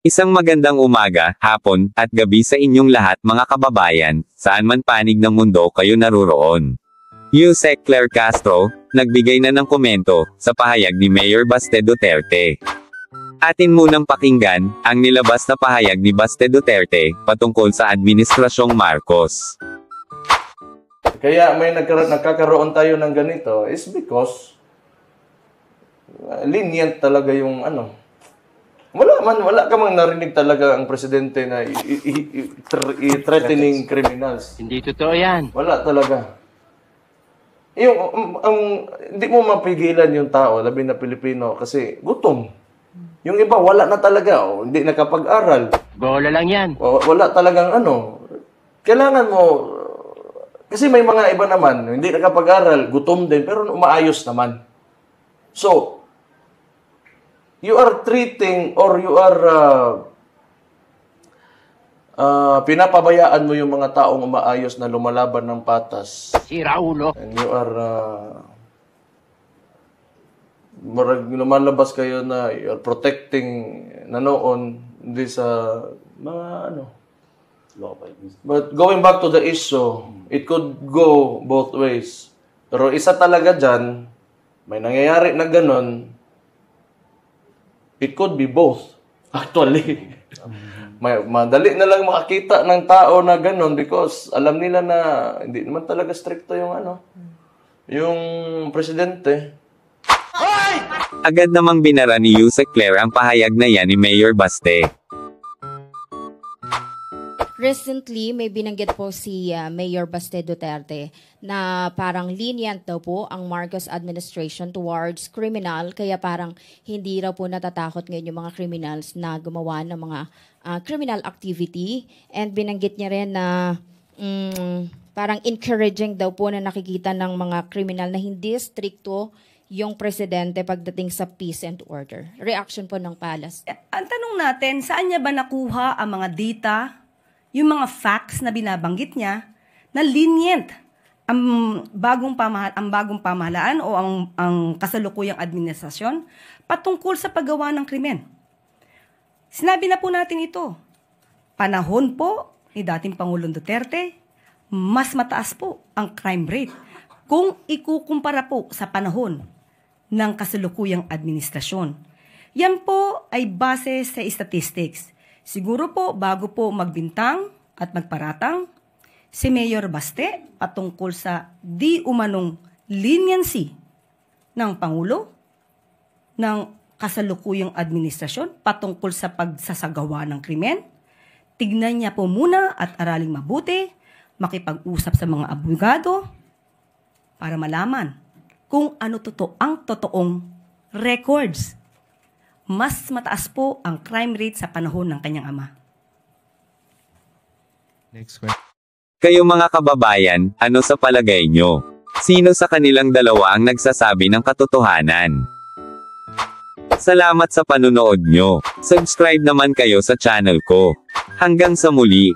Isang magandang umaga, hapon, at gabi sa inyong lahat mga kababayan, saan man panig ng mundo kayo naroroon. Yusek Claire Castro, nagbigay na ng komento, sa pahayag ni Mayor Baste Duterte. Atin munang pakinggan, ang nilabas na pahayag ni Baste Duterte, patungkol sa Administrasyong Marcos. Kaya may nagkakaroon tayo ng ganito is because lenient talaga yung ano. Wala ka mang narinig talaga ang presidente na threatening criminals. Hindi totoo yan. Wala talaga. Hindi mo mapigilan yung tao, labi na Pilipino, kasi gutom. Yung iba, wala na talaga. Hindi nakapag-aral. Bola lang yan. Wala talagang ano. Kailangan mo, kasi may mga iba naman, hindi nakapag-aral, gutom din, pero umaayos naman. So, you are treating or you are pinapabayaan mo yung mga taong umaayos na lumalaban ng patas. Sira ulo. And you are lumalabas kayo na you are protecting na noon hindi sa mga ano. But going back to the issue, it could go both ways. Pero isa talaga dyan, may nangyayari na ganun. It could be both, actually. Madali na lang makakita ng tao na gano'n because alam nila na hindi naman talaga stricto yung ano, yung presidente. Agad namang binara ni Yusek Claire ang pahayag na yan ni Mayor Baste. Recently, may binanggit po si Mayor Baste Duterte na parang lenient daw po ang Marcos administration towards criminal, kaya parang hindi raw po natatakot ngayon yung mga criminals na gumawa ng mga criminal activity. And binanggit niya rin na parang encouraging daw po na nakikita ng mga criminal na hindi stricto yung presidente pagdating sa peace and order. Reaction po ng Palace. Ang tanong natin, saan niya ba nakuha ang mga data, yung mga facts na binabanggit niya, na lenient ang bagong pamahalaan o ang kasalukuyang administrasyon patungkol sa paggawa ng krimen. Sinabi na po natin ito. Panahon po ni dating Pangulong Duterte, mas mataas po ang crime rate kung ikukumpara po sa panahon ng kasalukuyang administrasyon. Yan po ay base sa statistics. Siguro po, bago po magbintang at magparatang, si Mayor Baste patungkol sa di umanong leniency ng Pangulo, ng kasalukuyang administrasyon patungkol sa pagsasagawa ng krimen, tignan niya po muna at araling mabuti, makipag-usap sa mga abogado para malaman kung ano ang totoong records. Mas mataas po ang crime rate sa panahon ng kanyang ama. Next question. Kayo mga kababayan, ano sa palagay nyo? Sino sa kanilang dalawa ang nagsasabi ng katotohanan? Salamat sa panunood nyo. Subscribe naman kayo sa channel ko. Hanggang sa muli.